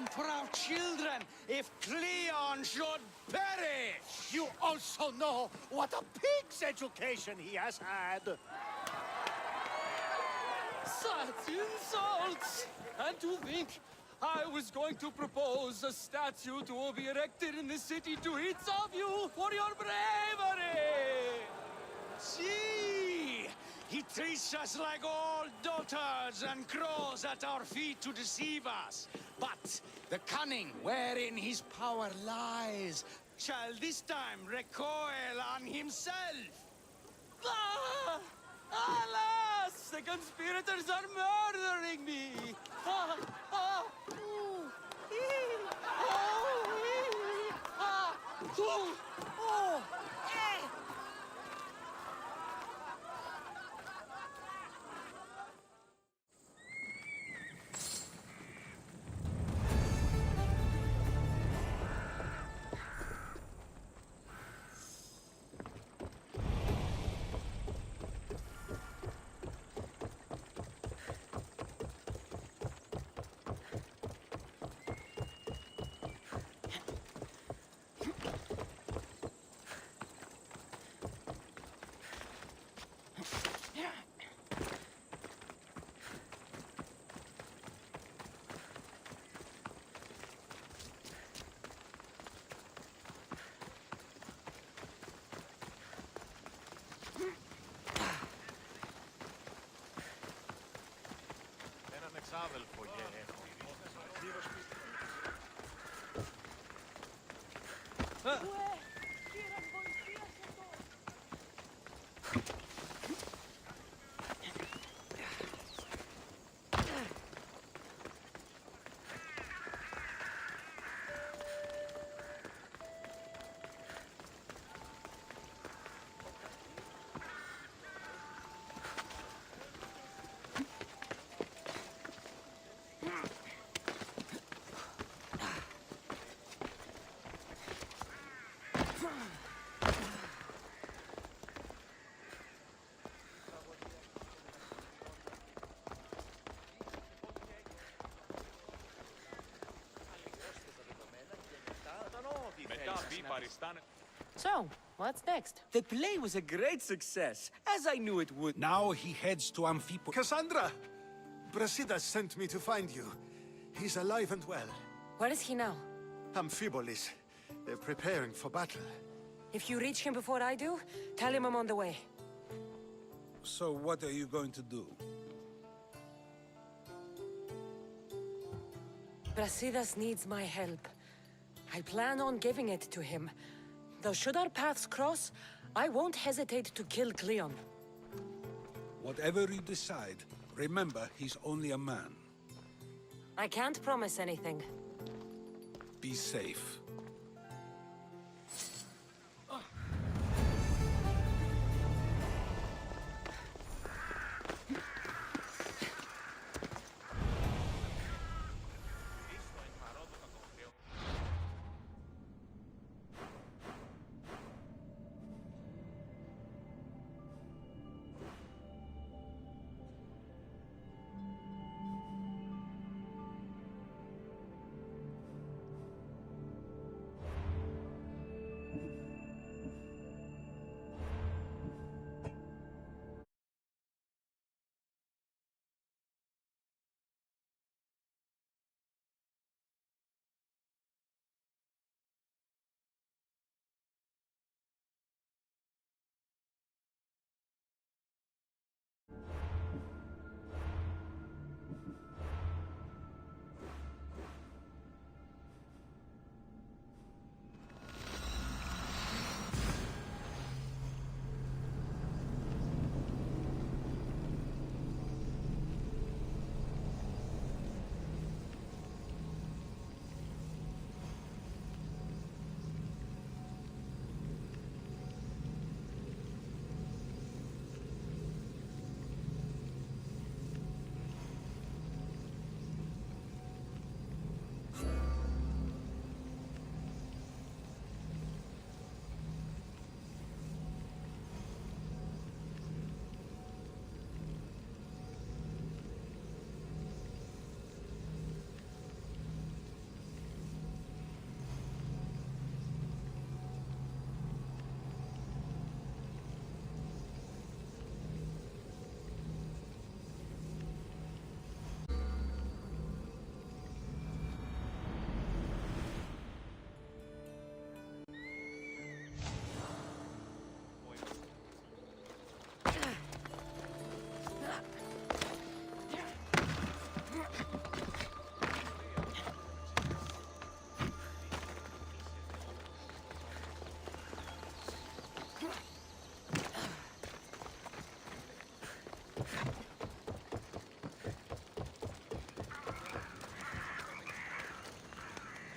and for our children if Cleon should perish. You also know what a pig's education he has had. Such insults! And to think I was going to propose a statue to be erected in the city to each of you for your bravery! See! He treats us like old dotards and crawls at our feet to deceive us. But the cunning wherein his power lies shall this time recoil on himself. Ah! Alas! The conspirators are murdering me! Ah! Ah! Ooh! Ee! Oh! Ee! Ah! Ooh! Oh! Eh! Έναν εξάδελφο έχω. So, what's next? The play was a great success, as I knew it would. Now he heads to Amphipolis. Cassandra! Brasidas sent me to find you. He's alive and well. Where is he now? Amphipolis. They're preparing for battle. If you reach him before I do, tell him I'm on the way. So what are you going to do? Brasidas needs my help. I plan on giving it to him. Though should our paths cross, I won't hesitate to kill Cleon. Whatever you decide, remember he's only a man. I can't promise anything. Be safe.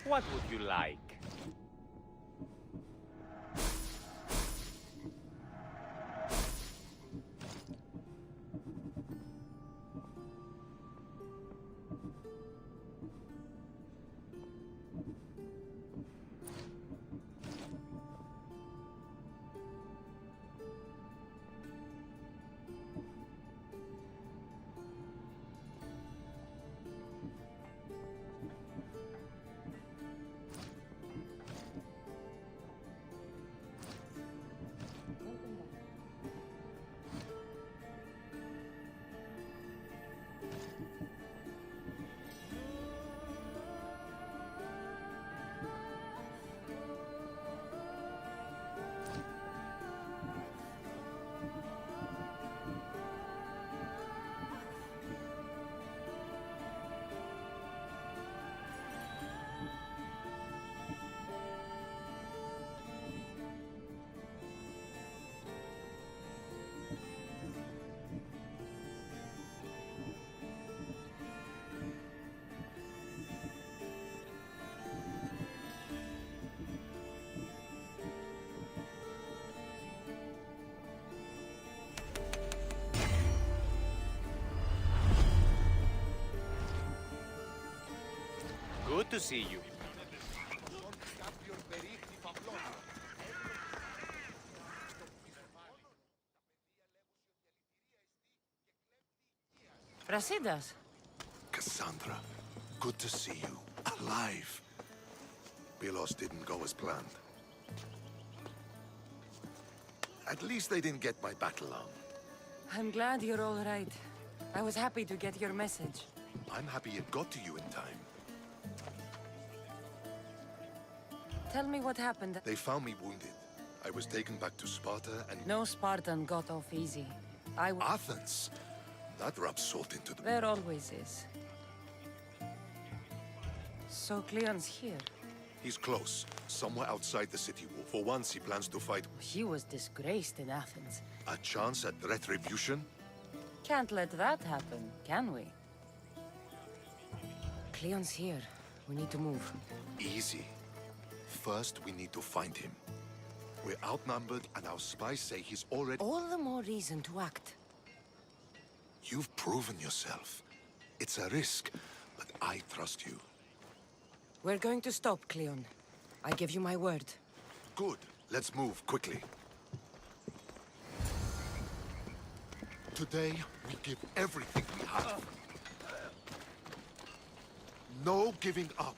What would you like? Good to see you. Brasidas. Cassandra, good to see you. Alive. Pilos didn't go as planned. At least they didn't get my battle arm. I'm glad you're all right. I was happy to get your message. I'm happy it got to you in time. Tell me what happened. They found me wounded. I was taken back to Sparta and... No Spartan got off easy. Athens! That rubs salt into the... There always is. So Cleon's here. He's close. Somewhere outside the city wall. For once, he plans to fight. He was disgraced in Athens. A chance at retribution? Can't let that happen, can we? Cleon's here. We need to move. Easy. First, we need to find him. We're outnumbered, and our spies say he's already... All the more reason to act. You've proven yourself. It's a risk, but I trust you. We're going to stop, Cleon. I give you my word. Good. Let's move quickly. Today, we give everything we have. No giving up.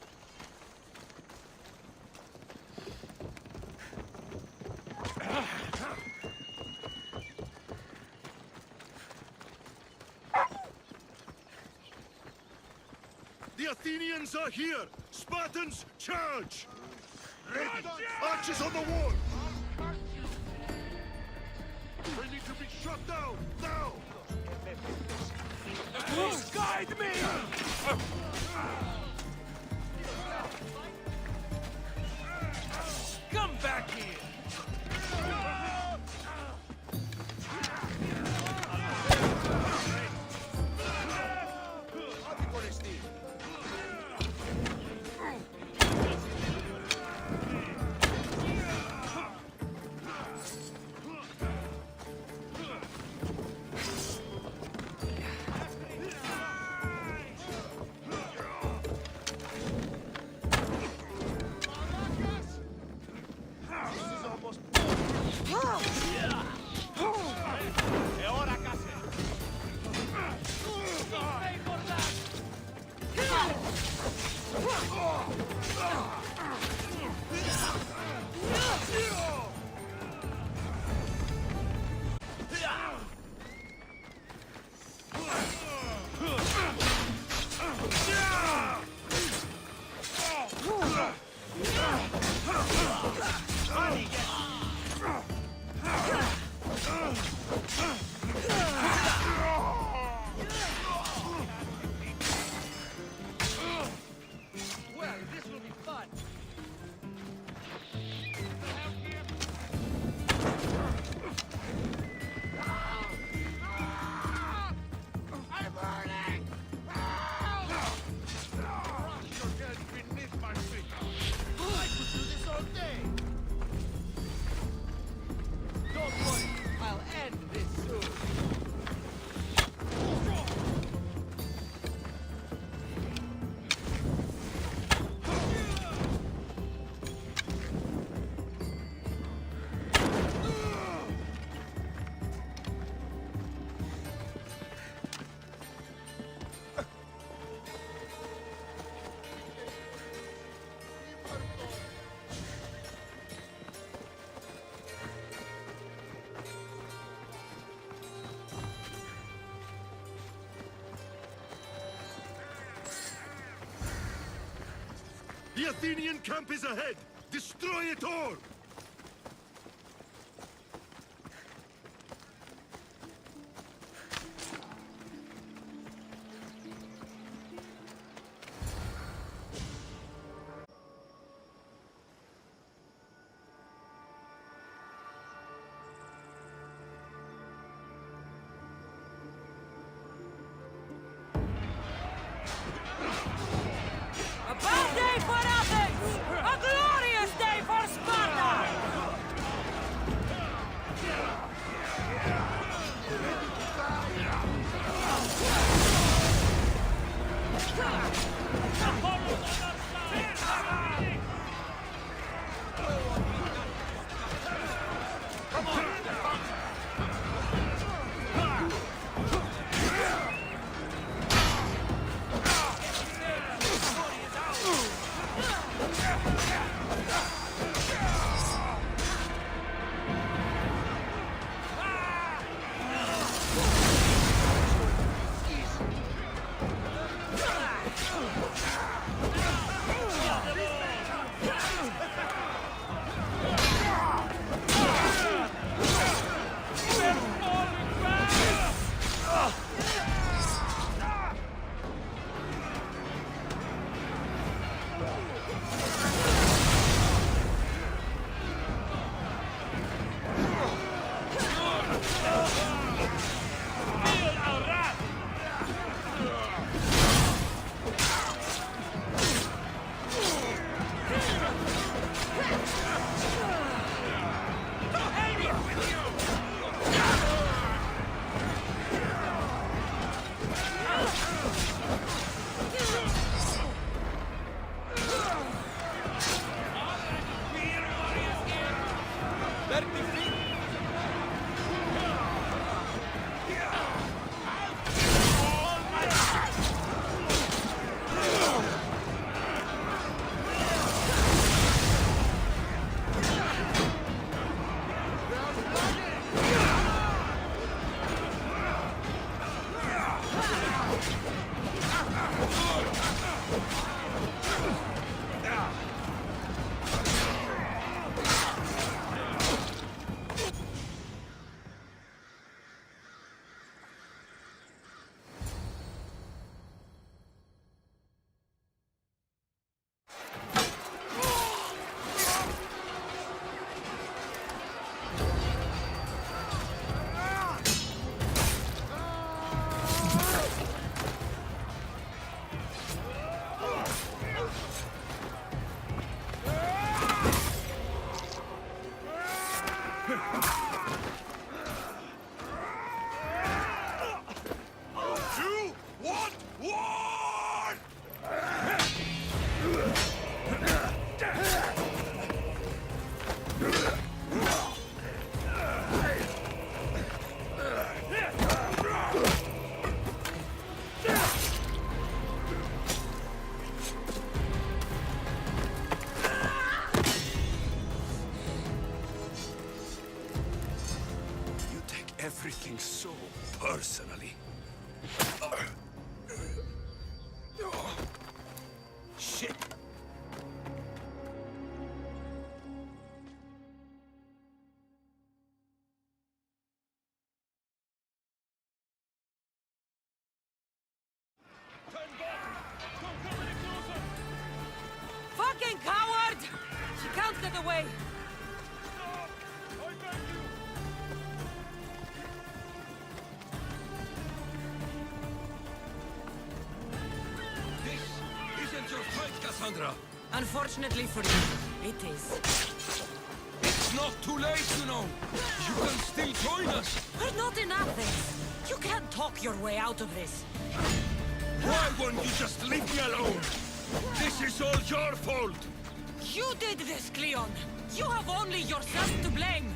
The Athenians are here! Spartans, charge! Ready! Archers on the wall! They need to be shot down! Now! Please guide me! Come back here! The Athenian camp is ahead! Destroy it all! A bad day for Athens! A glorious day for Sparta! Everything so personally. Shit! Fucking coward! She can't get away! Isn't your fight, Cassandra? Unfortunately for you, it is. It's not too late, you know. You can still join us. We're not in Athens. You can't talk your way out of this. Why won't you just leave me alone? This is all your fault. You did this, Cleon. You have only yourself to blame.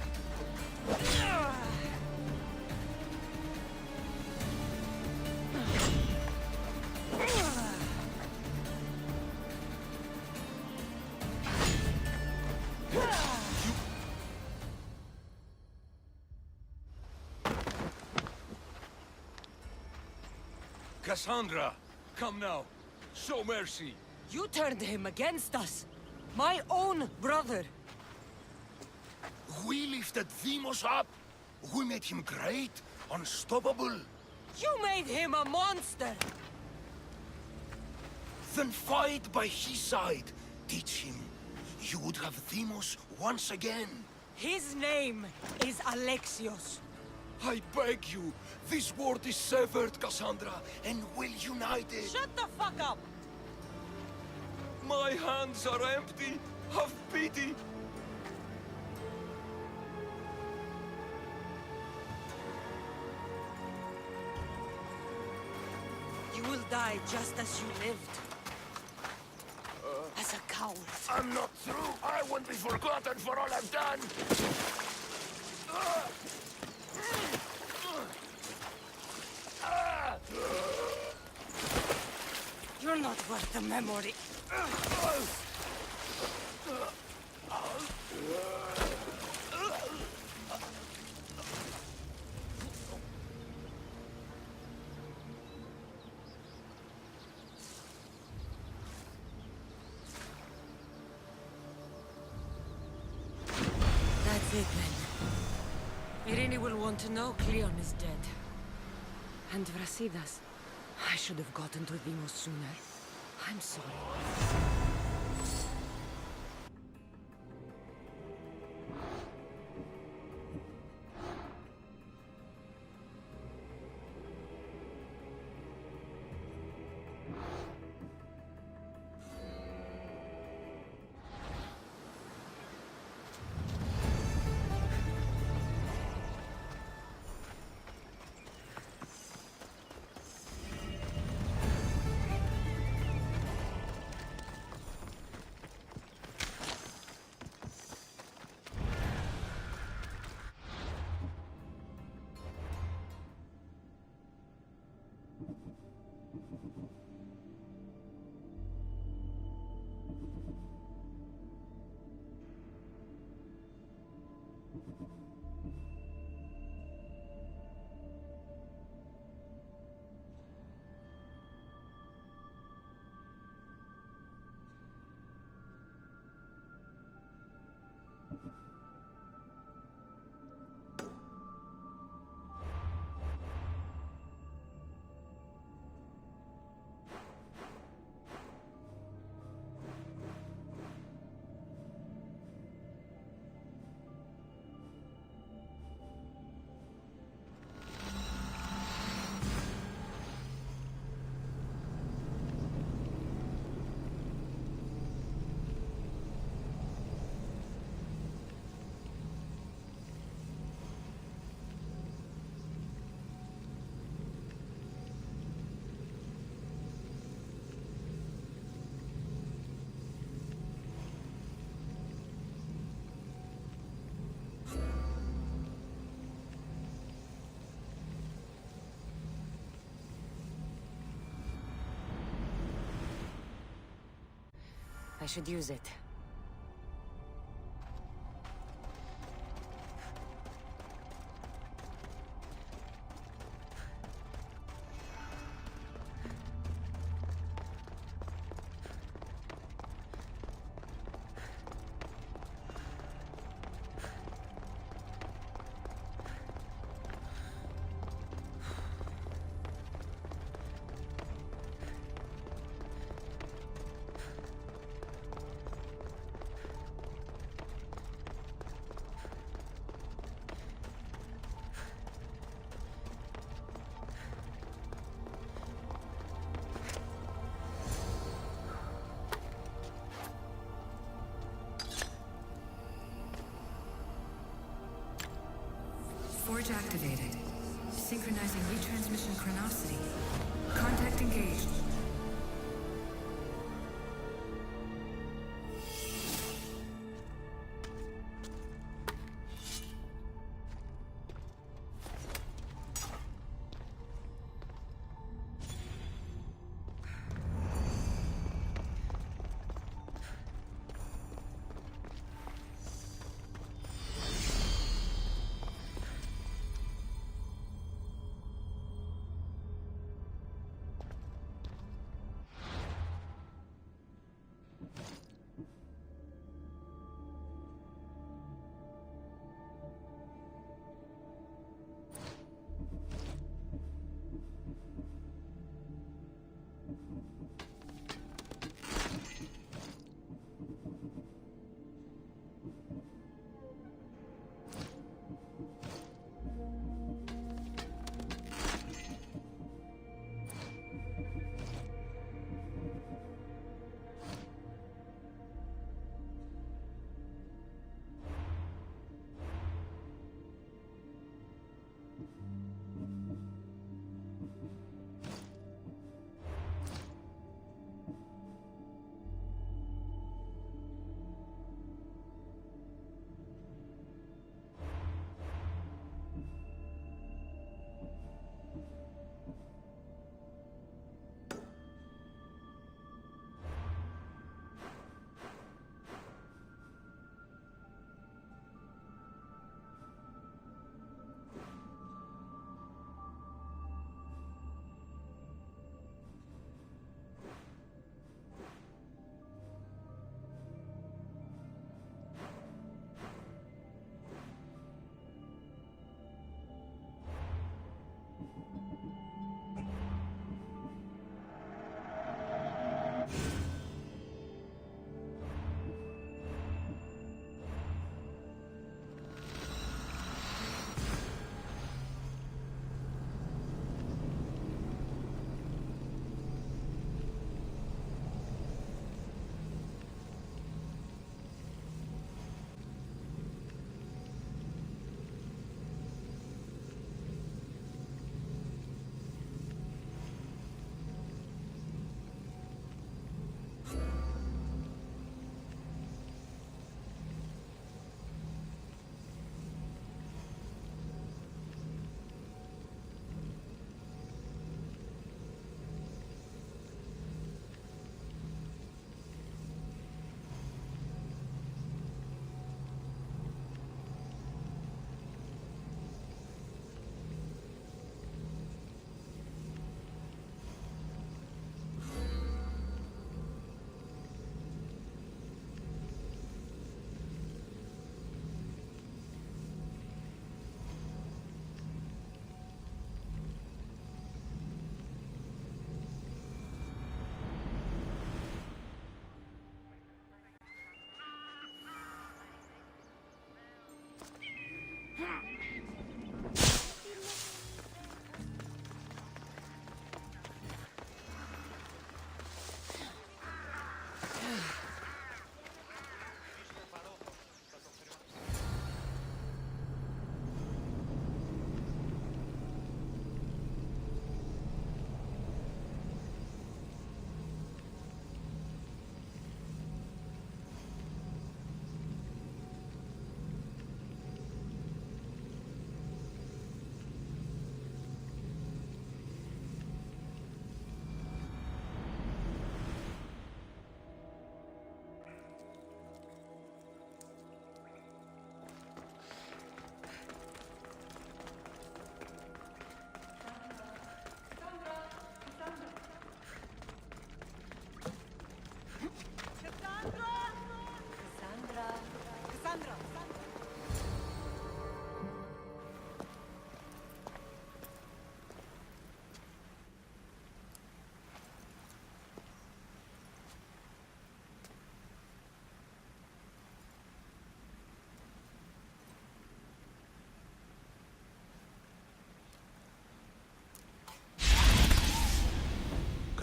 Cassandra, come now. Show mercy. You turned him against us. My own brother. We lifted Deimos up. We made him great, unstoppable. You made him a monster. Then fight by his side. Teach him. You would have Deimos once again. His name is Alexios. I beg you. This world is severed, Cassandra, and will unite it. Shut the fuck up! My hands are empty. Have pity. You will die just as you lived. As a coward. I'm not through. I won't be forgotten for all I've done. You're not worth the memory. That's it then. Irini will want to know Cleon is dead. And Vrasidas. I should have gotten to Deimos sooner. I'm sorry. I should use it. Forge activated. Synchronizing retransmission chronicity. Contact engaged.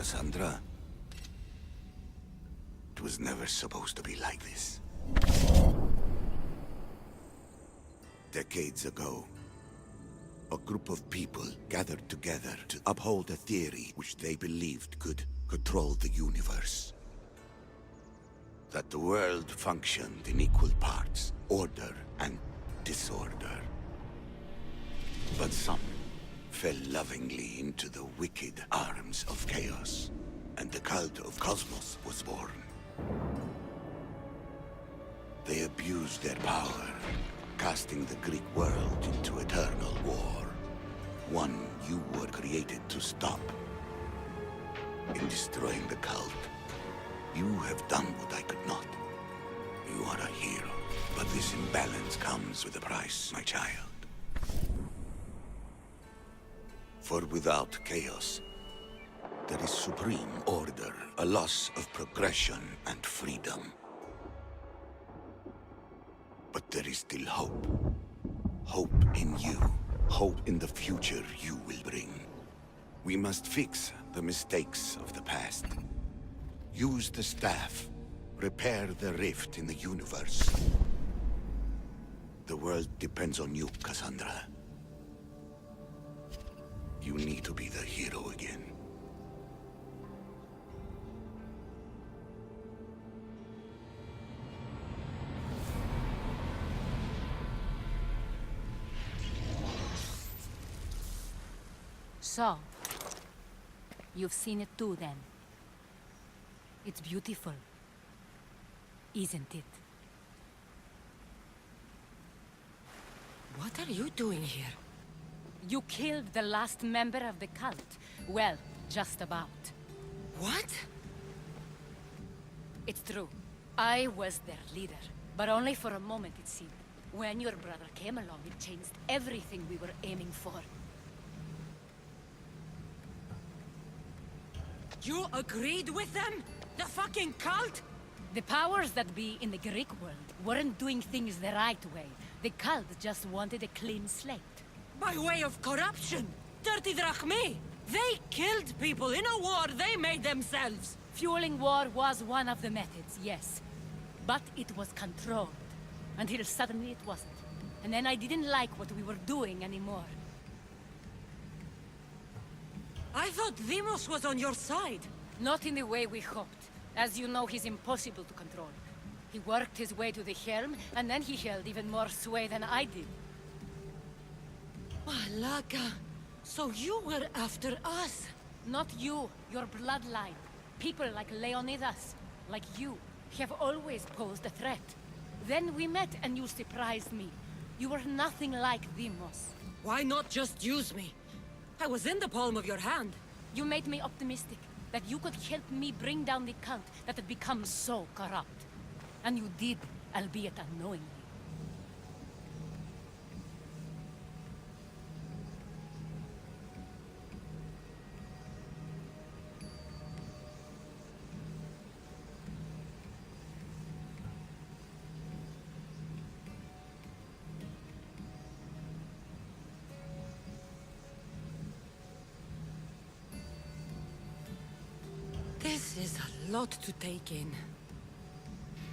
Cassandra. It was never supposed to be like this. Decades ago, a group of people gathered together to uphold a theory which they believed could control the universe. That the world functioned in equal parts, order and disorder. But some fell lovingly into the wicked arms of chaos, and the cult of Cosmos was born. They abused their power, casting the Greek world into eternal war. One you were created to stop. In destroying the cult, you have done what I could not. You are a hero, but this imbalance comes with a price, my child. For without chaos, there is supreme order, a loss of progression and freedom. But there is still hope. Hope in you. Hope in the future you will bring. We must fix the mistakes of the past. Use the staff. Repair the rift in the universe. The world depends on you, Cassandra. You need to be the hero again. So, you've seen it too, then. It's beautiful, isn't it? What are you doing here? You killed the last member of the cult. Well, just about. What? It's true. I was their leader, but only for a moment, it seemed. When your brother came along, it changed everything we were aiming for. You agreed with them? The fucking cult? The powers that be in the Greek world weren't doing things the right way. The cult just wanted a clean slate. By way of corruption! Dirty drachmi! They killed people in a war they made themselves! Fueling war was one of the methods, yes. But it was controlled. Until suddenly it wasn't. And then I didn't like what we were doing anymore. I thought Demos was on your side. Not in the way we hoped. As you know, he's impossible to control. He worked his way to the helm, and then he held even more sway than I did. Malaka, so you were after us? Not you, your bloodline. People like Leonidas, like you, have always posed a threat. Then we met and you surprised me. You were nothing like Demos. Why not just use me? I was in the palm of your hand. You made me optimistic that you could help me bring down the cult that had become so corrupt. And you did, albeit unknowingly. This is a lot to take in.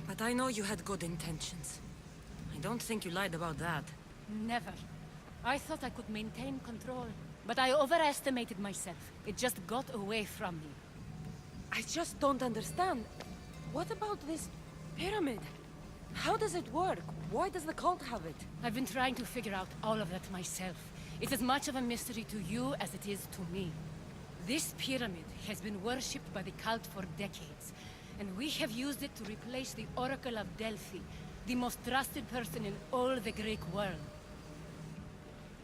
But I know you had good intentions. I don't think you lied about that. Never. I thought I could maintain control, but I overestimated myself. It just got away from me. I just don't understand. What about this pyramid? How does it work? Why does the cult have it? I've been trying to figure out all of that myself. It's as much of a mystery to you as it is to me. This pyramid has been worshipped by the cult for decades, and we have used it to replace the Oracle of Delphi, the most trusted person in all the Greek world.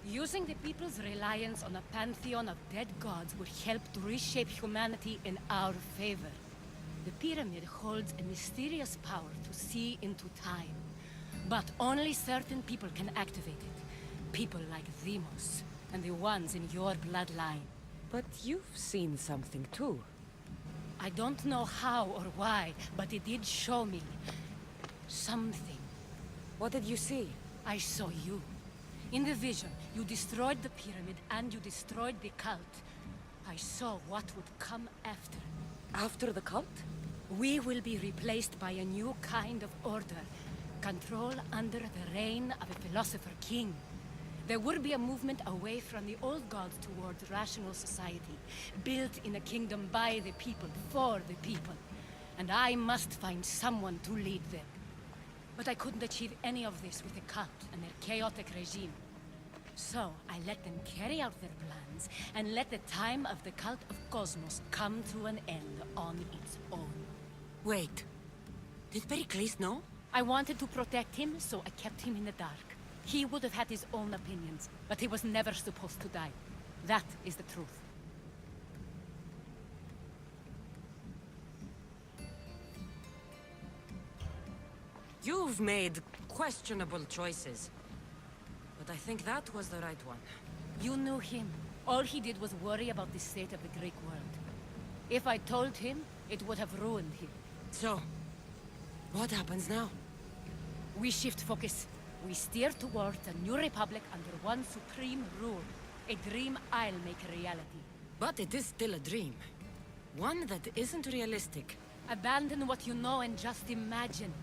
Using the people's reliance on a pantheon of dead gods would help to reshape humanity in our favor. The pyramid holds a mysterious power to see into time, but only certain people can activate it. People like Demos, and the ones in your bloodline. But you've seen something too. I don't know how or why, but it did show me something. What did you see? I saw you. In the vision, you destroyed the pyramid and you destroyed the cult. I saw what would come after. After the cult? We will be replaced by a new kind of order. Control under the reign of a philosopher king. There will be a movement away from the old gods towards rational society, built in a kingdom by the people, for the people. And I must find someone to lead them. But I couldn't achieve any of this with the cult and their chaotic regime. So I let them carry out their plans, and let the time of the cult of Cosmos come to an end on its own. Wait. Did Pericles know? I wanted to protect him, so I kept him in the dark. He would have had his own opinions, but he was never supposed to die. That is the truth. You've made questionable choices. But I think that was the right one. You knew him. All he did was worry about the state of the Greek world. If I told him, it would have ruined him. So, what happens now? We shift focus. We steer towards a new republic under one supreme rule. A dream I'll make a reality. But it is still a dream. One that isn't realistic. Abandon what you know and just imagine.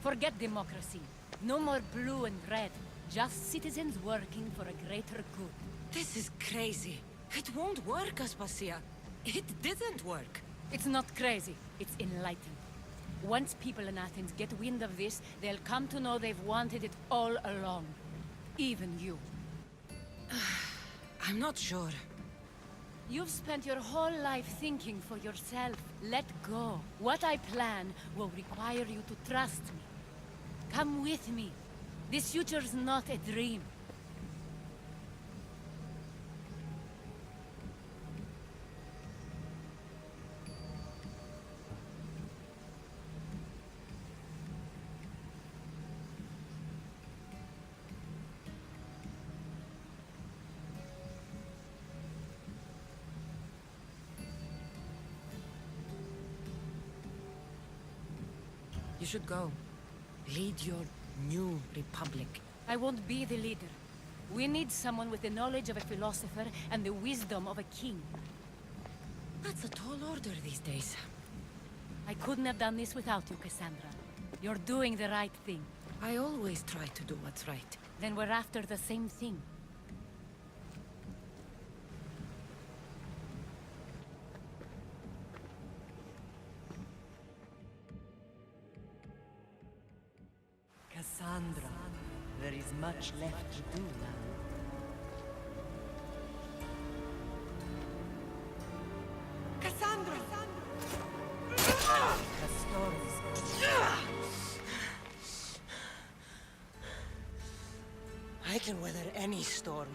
Forget democracy. No more blue and red. Just citizens working for a greater good. This is crazy. It won't work, Aspasia. It didn't work. It's not crazy. It's enlightened. Once people in Athens get wind of this, they'll come to know they've wanted it all along. Even you. I'm not sure. You've spent your whole life thinking for yourself. Let go. What I plan will require you to trust me. Come with me. This future's not a dream. You should go. Lead your new republic. I won't be the leader. We need someone with the knowledge of a philosopher and the wisdom of a king. That's a tall order these days. I couldn't have done this without you, Cassandra. You're doing the right thing. I always try to do what's right. Then we're after the same thing. Cassandra, there is much left to do now. Cassandra! The storm is coming. I can weather any storm.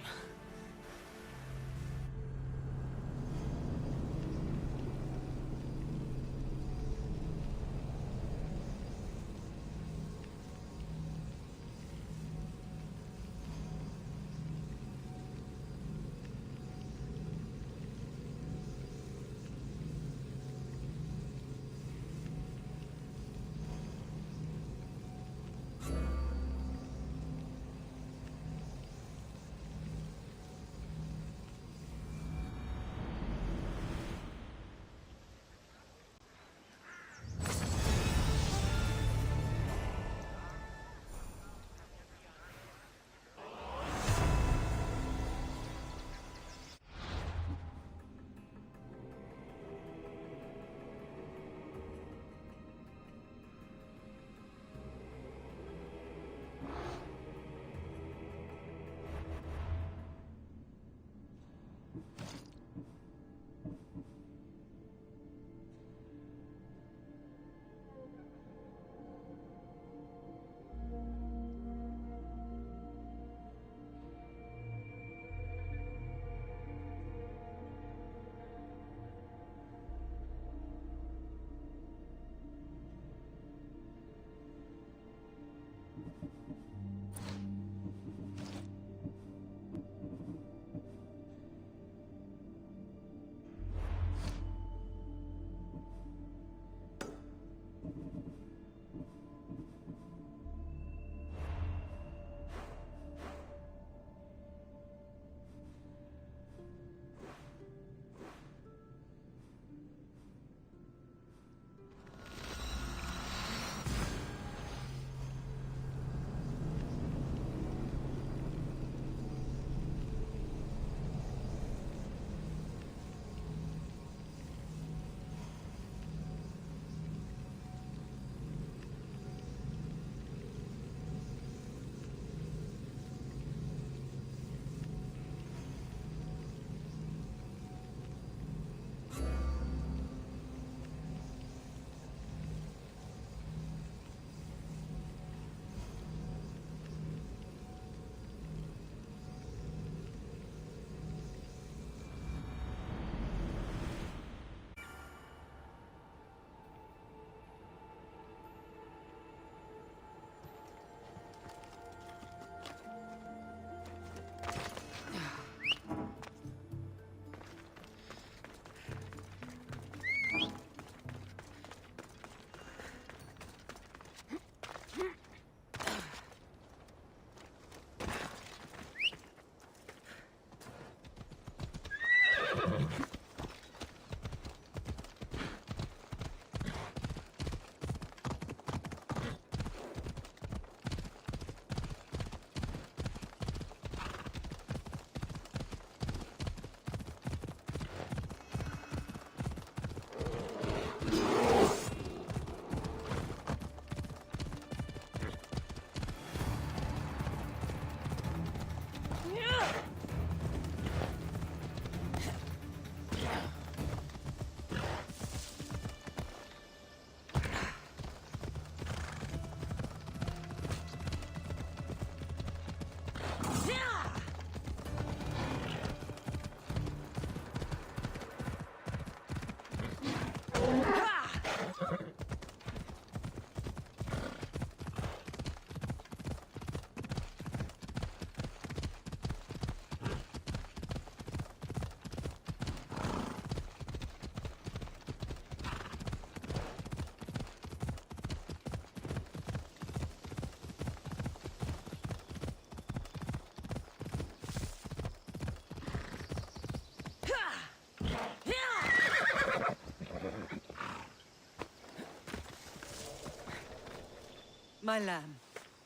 My lamb,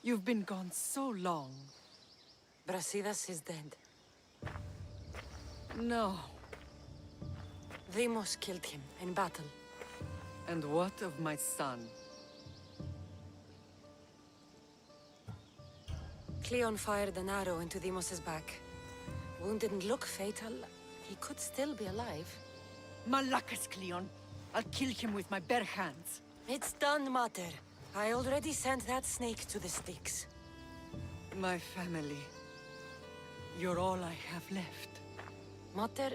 you've been gone so long. Brasidas is dead. No. Deimos killed him in battle. And what of my son? Cleon fired an arrow into Deimos' back. Wound didn't look fatal. He could still be alive. Malakas, Cleon. I'll kill him with my bare hands. It's done, Mater. I already sent that snake to the sticks. My family. You're all I have left. Mater,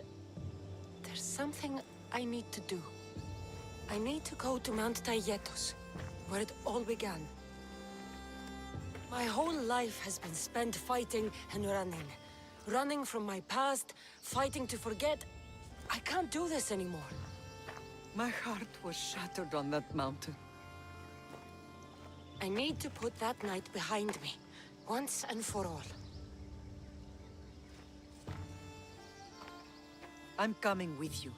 there's something I need to do. I need to go to Mount Tayetos, where it all began. My whole life has been spent fighting and running. Running from my past, fighting to forget. I can't do this anymore. My heart was shattered on that mountain. I need to put that night behind me, once and for all. I'm coming with you.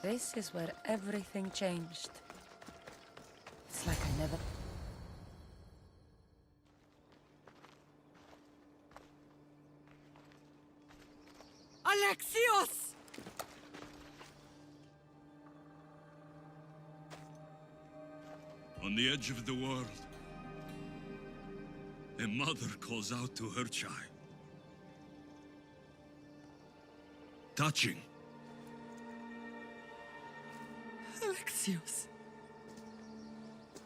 This is where everything changed. It's like I never... Alexios! On the edge of the world, a mother calls out to her child. Touching. Alexios.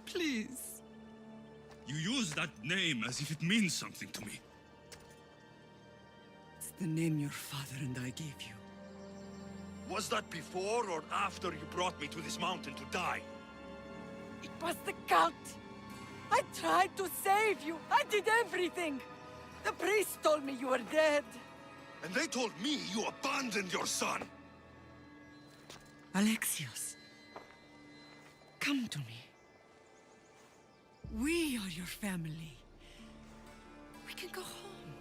Please. You use that name as if it means something to me. It's the name your father and I gave you. Was that before or after you brought me to this mountain to die? It was the cult! I tried to save you! I did everything! The priest told me you were dead! And they told me you abandoned your son! Alexios, come to me. We are your family. We can go home.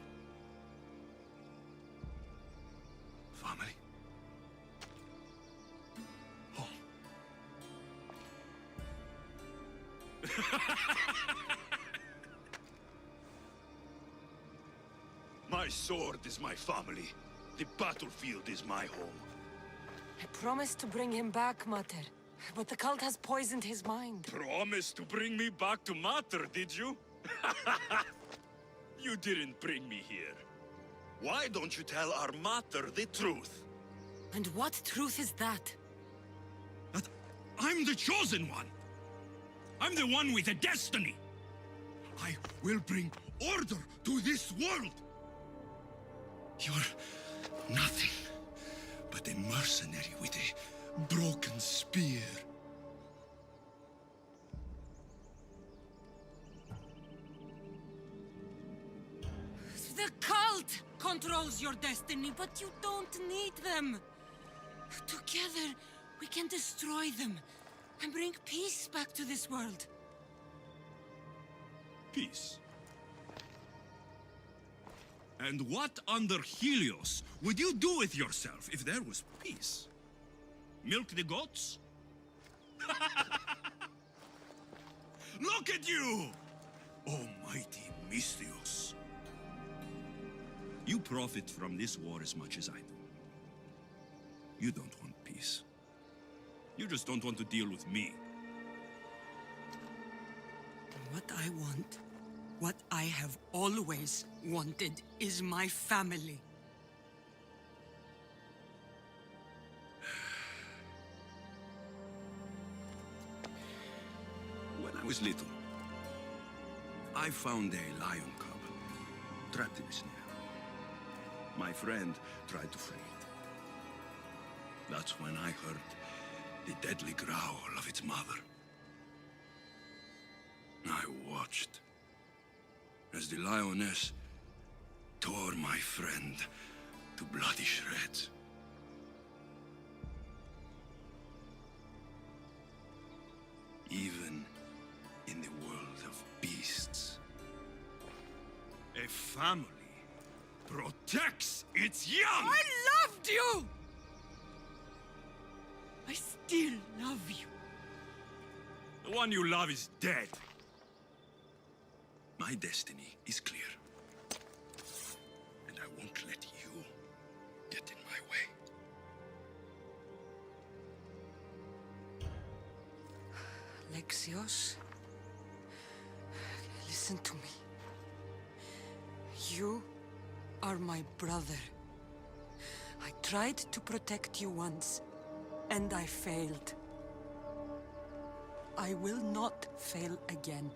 Family? Home. My sword is my family. The battlefield is my home. I promised to bring him back, Mater. But the cult has poisoned his mind. Promised to bring me back to Mater, did you? You didn't bring me here. Why don't you tell our Mater the truth? And what truth is that? That I'm the chosen one. I'm the one with a destiny. I will bring order to this world. You're nothing but a mercenary with a broken spear. The cult controls your destiny, but you don't need them. Together, we can destroy them and bring peace back to this world. Peace. And what under Helios would you do with yourself if there was peace? Milk the goats? Look at you! Almighty Mystios. You profit from this war as much as I do. You don't want peace. You just don't want to deal with me. What I want, what I have always wanted, is my family. When I was little, I found a lion cub trapped in a snare. My friend tried to free it. That's when I heard the deadly growl of its mother. I watched as the lioness tore my friend to bloody shreds. Even in the world of beasts, a family protects its young! I loved you! I still love you. The one you love is dead. My destiny is clear. And I won't let you get in my way. Alexios, listen to me. You are my brother. I tried to protect you once, and I failed. I will not fail again.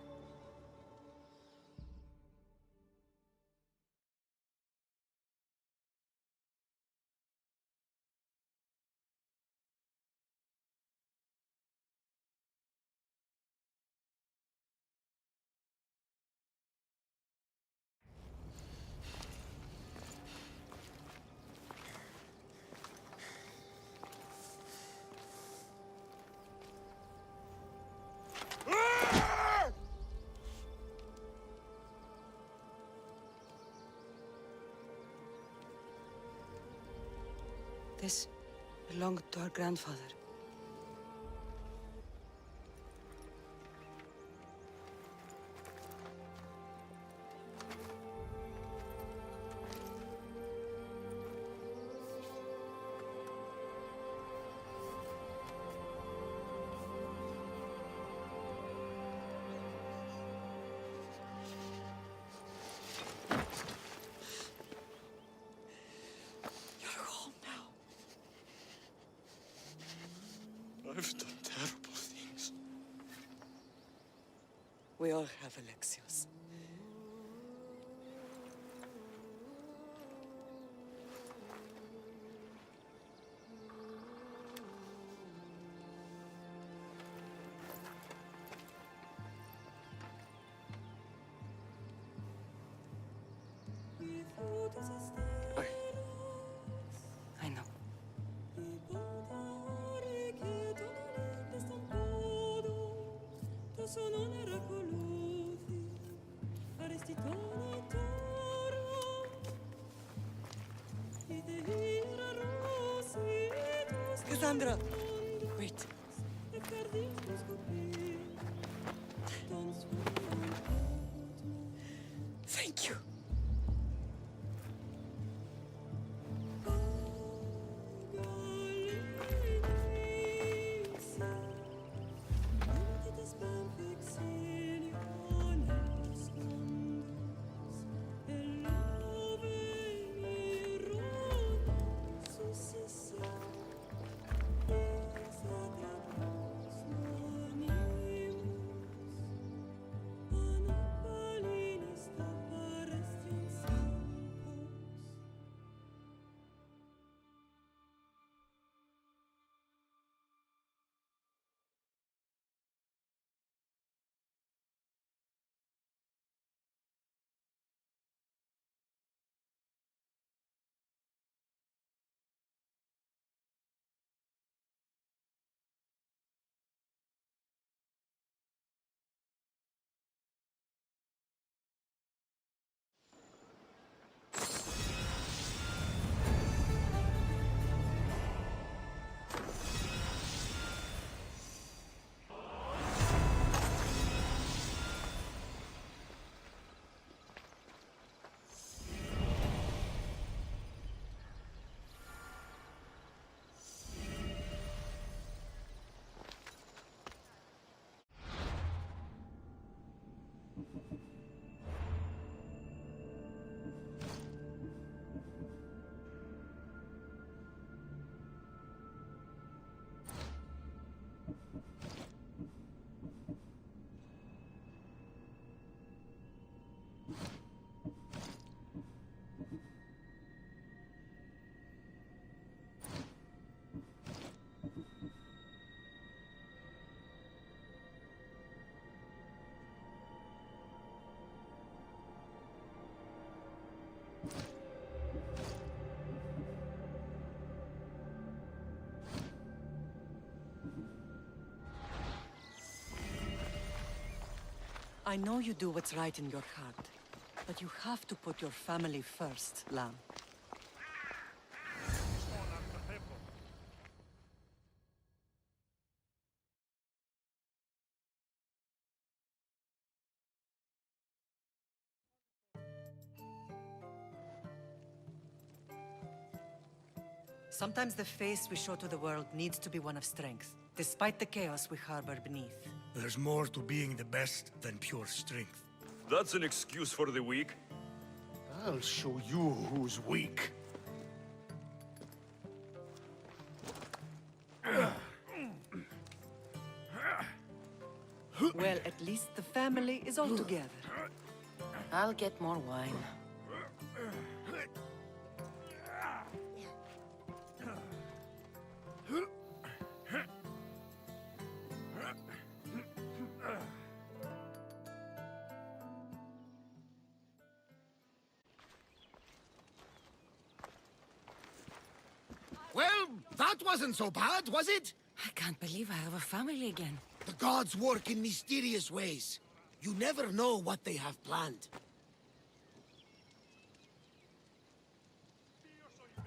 This belonged to our grandfather. I've done terrible things. We all have, Alexios. I know. Cassandra! Wait. Thank you. I know you do what's right in your heart, but you have to put your family first, Lamb. Sometimes the face we show to the world needs to be one of strength, despite the chaos we harbor beneath. There's more to being the best than pure strength. That's an excuse for the weak. I'll show you who's weak. Well, at least the family is all together. I'll get more wine. Well, that wasn't so bad, was it? I can't believe I have a family again. The gods work in mysterious ways. You never know what they have planned.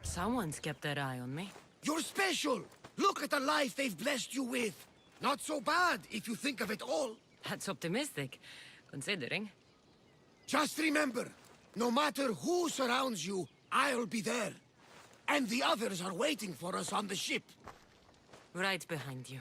Someone's kept their eye on me. You're special! Look at the life they've blessed you with! Not so bad, if you think of it all. That's optimistic, considering. Just remember, no matter who surrounds you, I'll be there. And the others are waiting for us on the ship. Right behind you.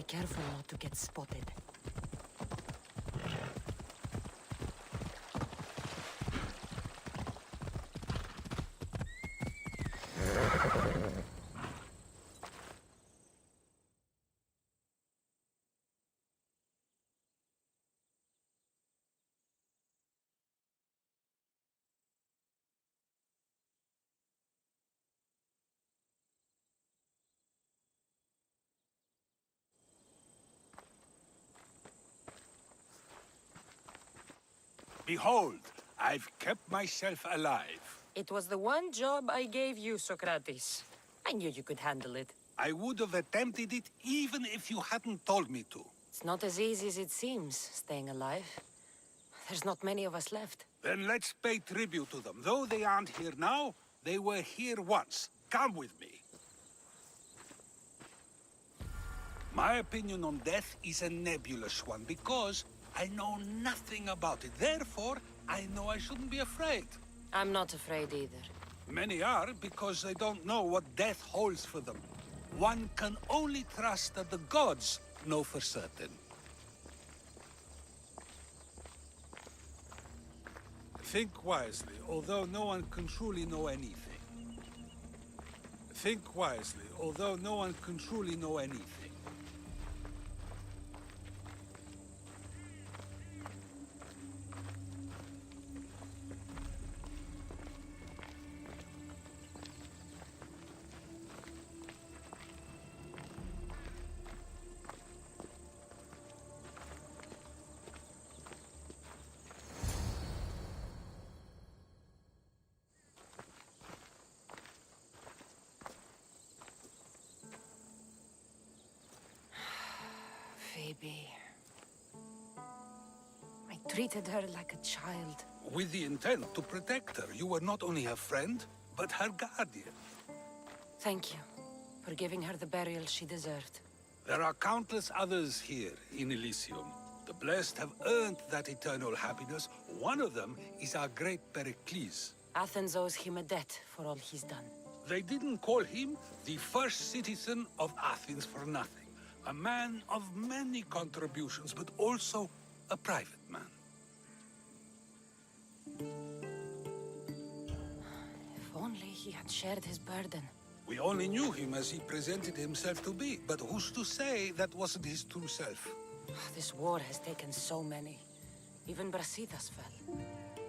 careful not to get spotted. Behold, I've kept myself alive. It was the one job I gave you, Socrates. I knew you could handle it. I would have attempted it even if you hadn't told me to. It's not as easy as it seems, staying alive. There's not many of us left. Then let's pay tribute to them. Though they aren't here now, they were here once. Come with me. My opinion on death is a nebulous one because I know nothing about it. Therefore, I know I shouldn't be afraid. I'm not afraid either. Many are because they don't know what death holds for them. One can only trust that the gods know for certain. Think wisely, although no one can truly know anything. Think wisely, although no one can truly know anything. Phoebe. I treated her like a child. With the intent to protect her, you were not only her friend, but her guardian. Thank you for giving her the burial she deserved. There are countless others here in Elysium. The blessed have earned that eternal happiness. One of them is our great Pericles. Athens owes him a debt for all he's done. They didn't call him the first citizen of Athens for nothing. A man of many contributions, but also a private man. If only he had shared his burden. We only knew him as he presented himself to be, but who's to say that wasn't his true self? This war has taken so many. Even Brasidas fell.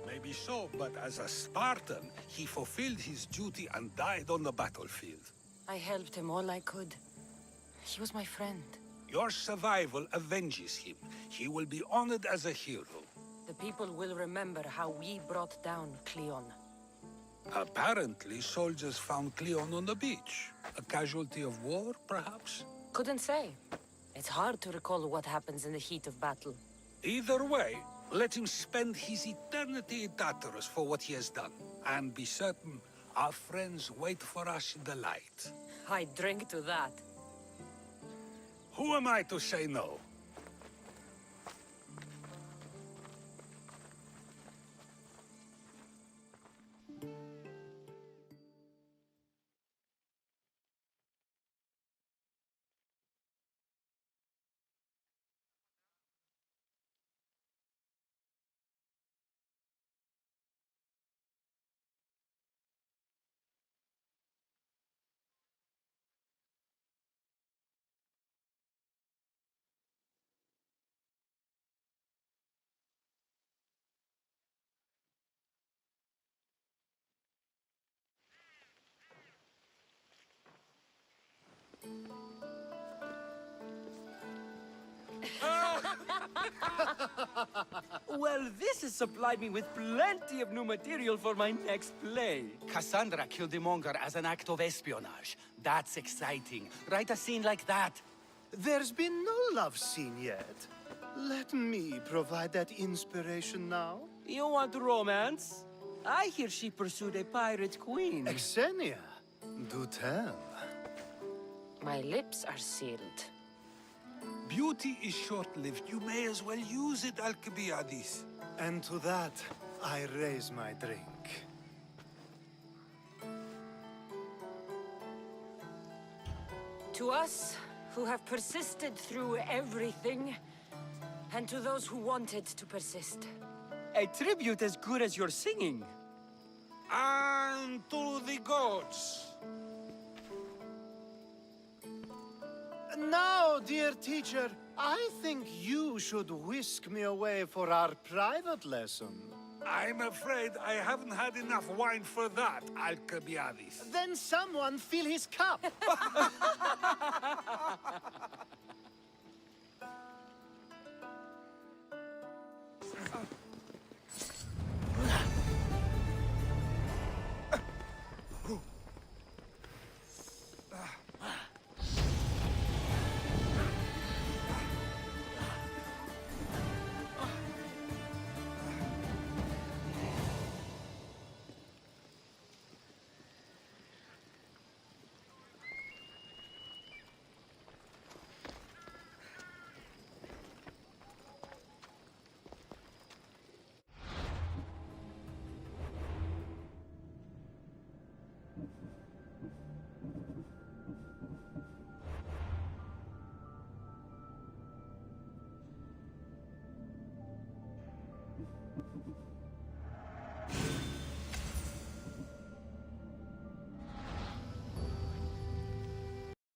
Maybe so, but as a Spartan, he fulfilled his duty and died on the battlefield. I helped him all I could. He was my friend. Your survival avenges him. He will be honored as a hero. The people will remember how we brought down Cleon. Apparently, soldiers found Cleon on the beach. A casualty of war, perhaps? Couldn't say. It's hard to recall what happens in the heat of battle. Either way, let him spend his eternity in Tartarus for what he has done. And be certain, our friends wait for us in the light. I drink to that. Who am I to say no? Well, this has supplied me with plenty of new material for my next play. Cassandra killed the monger as an act of espionage. That's exciting. Write a scene like that. There's been no love scene yet. Let me provide that inspiration now. You want romance? I hear she pursued a pirate queen. Xenia, do tell. My lips are sealed. Beauty is short-lived. You may as well use it, Alcibiades. And to that, I raise my drink. To us, who have persisted through everything, and to those who wanted to persist. A tribute as good as your singing. And to the gods. Now, dear teacher, I think you should whisk me away for our private lesson. I'm afraid I haven't had enough wine for that, Alcibiades. Then someone fill his cup.